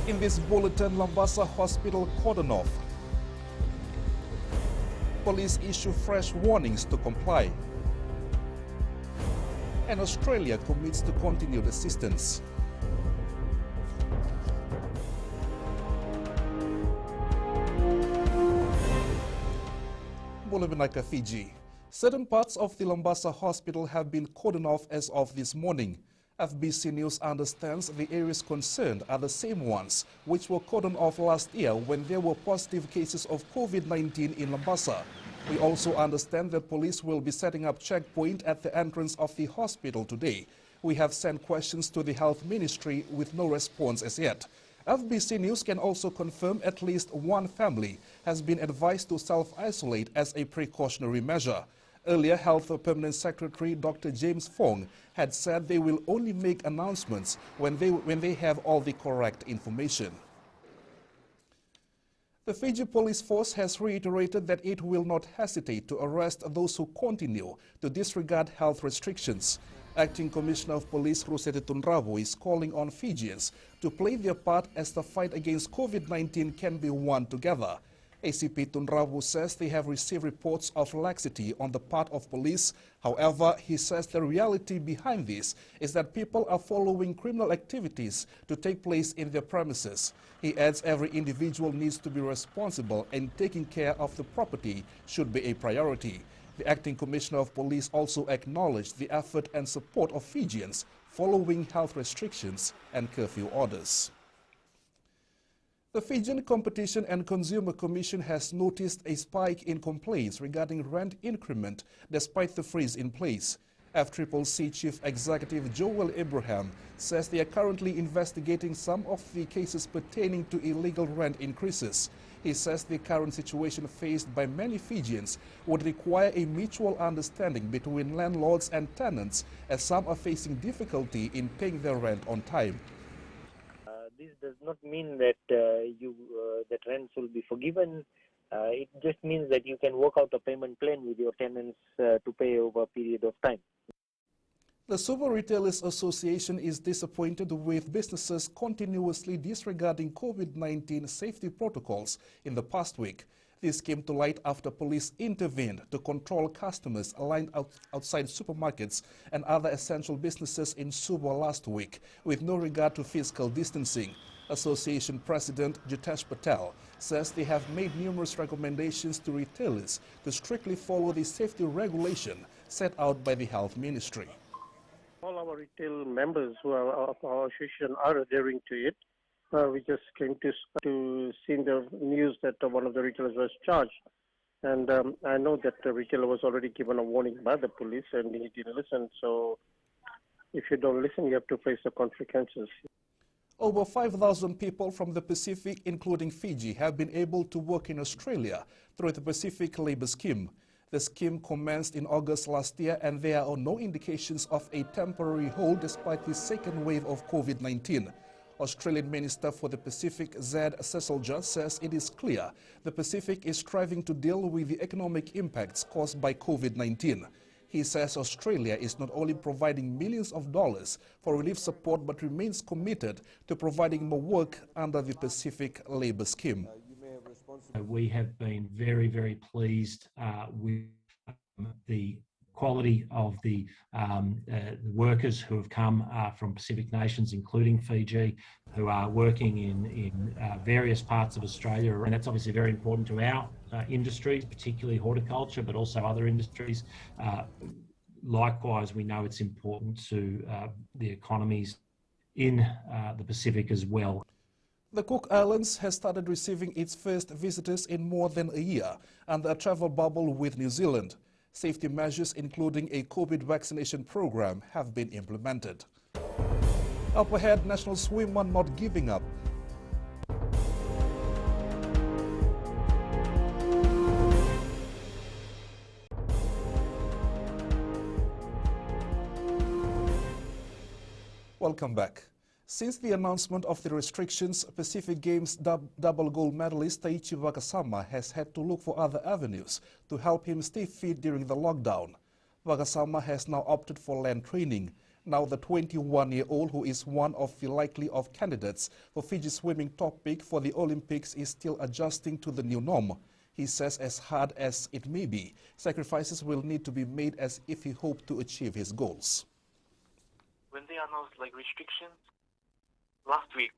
In this bulletin, LABASA hospital cordoned off. Police issue fresh warnings to comply. And Australia commits to continued assistance. Bulavinaka, Fiji. Certain parts of the LABASA hospital have been cordoned off as of this morning. FBC News understands the areas concerned are the same ones which were cordoned off last year when there were positive cases of COVID-19 in LABASA. We also understand that police will be setting up checkpoint at the entrance of the hospital today. We have sent questions to the Health Ministry with no response as yet. FBC News can also confirm at least one family has been advised to self-isolate as a precautionary measure. Earlier, Health Permanent Secretary Dr. James Fong had said they will only make announcements when they have all the correct information. The Fiji Police Force has reiterated that it will not hesitate to arrest those who continue to disregard health restrictions. Acting Commissioner of Police Rusete Tunravu is calling on Fijians to play their part as the fight against COVID-19 can be won together. ACP Tunravu says they have received reports of laxity on the part of police. However, he says the reality behind this is that people are following criminal activities to take place in their premises. He adds every individual needs to be responsible and taking care of the property should be a priority. The Acting Commissioner of Police also acknowledged the effort and support of Fijians following health restrictions and curfew orders. The Fijian Competition and Consumer Commission has noticed a spike in complaints regarding rent increment despite the freeze in place. FCCC Chief Executive Joel Abraham says they are currently investigating some of the cases pertaining to illegal rent increases. He says the current situation faced by many Fijians would require a mutual understanding between landlords and tenants, as some are facing difficulty in paying their rent on time. This does not mean that that rents will be forgiven. It just means that you can work out a payment plan with your tenants to pay over a period of time. The Super Retailers Association is disappointed with businesses continuously disregarding COVID-19 safety protocols in the past week. This came to light after police intervened to control customers lined outside supermarkets and other essential businesses in Suva last week, with no regard to physical distancing. Association President Jitesh Patel says they have made numerous recommendations to retailers to strictly follow the safety regulation set out by the Health Ministry. All our retail members who are of our association are adhering to it. We just came to see the news that one of the retailers was charged. And I know that the retailer was already given a warning by the police and he didn't listen. So if you don't listen, you have to face the consequences. Over 5,000 people from the Pacific, including Fiji, have been able to work in Australia through the Pacific Labour Scheme. The scheme commenced in August last year, and there are no indications of a temporary hold despite the second wave of COVID-19. Australian Minister for the Pacific, Zed Seselja, says it is clear the Pacific is striving to deal with the economic impacts caused by COVID-19. He says Australia is not only providing millions of dollars for relief support but remains committed to providing more work under the Pacific Labour Scheme. We have been very, very pleased with the quality of the workers who have come from Pacific nations, including Fiji, who are working in various parts of Australia. And that's obviously very important to our industries, particularly horticulture, but also other industries. Likewise, we know it's important to the economies in the Pacific as well. The Cook Islands has started receiving its first visitors in more than a year under a travel bubble with New Zealand. Safety measures, including a COVID vaccination program, have been implemented. Up ahead, national swimmer not giving up. Welcome back. Since the announcement of the restrictions, Pacific Games double gold medalist Taichi VAKASAMA has had to look for other avenues to help him stay fit during the lockdown. VAKASAMA has now opted for land training. Now the 21-year-old, who is one of the likely of candidates for Fiji's swimming top pick for the Olympics, is still adjusting to the new norm. He says as hard as it may be, sacrifices will need to be made as if he hoped to achieve his goals. When they announced restrictions last week,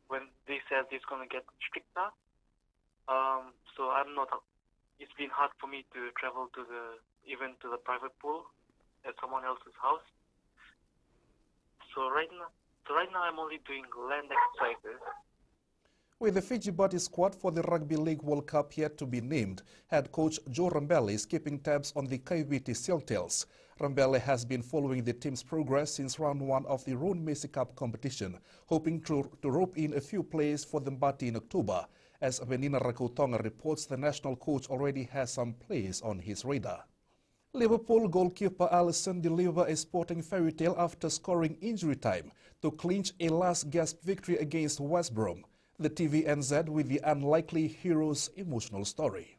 when they said it's going to get stricter, so I'm not. It's been hard for me to travel to even to the private pool at someone else's house. So right now I'm only doing land exercises. With the Fiji Buddy squad for the Rugby League World Cup yet to be named, head coach Joe Rambele is keeping tabs on the Kaiwiti Sailtails. Rambele has been following the team's progress since round 1 of the Roan Macy Cup competition, hoping to rope in a few players for the Mbati in October. As Benina Rakautonga reports, the national coach already has some players on his radar. Liverpool goalkeeper Alisson delivered a sporting fairy tale after scoring injury time to clinch a last-gasp victory against West Brom. The TVNZ with the unlikely hero's emotional story.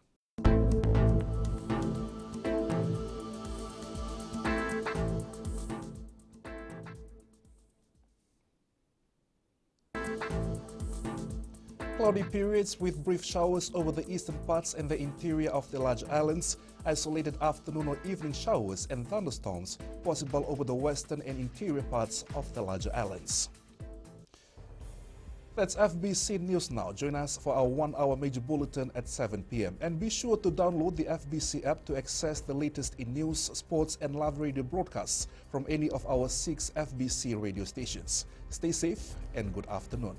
Cloudy periods with brief showers over the eastern parts and the interior of the large islands, isolated afternoon or evening showers and thunderstorms possible over the western and interior parts of the larger islands. That's FBC News Now. Join us for our 1-hour major bulletin at 7 p.m. And be sure to download the FBC app to access the latest in news, sports and live radio broadcasts from any of our 6 FBC radio stations. Stay safe and good afternoon.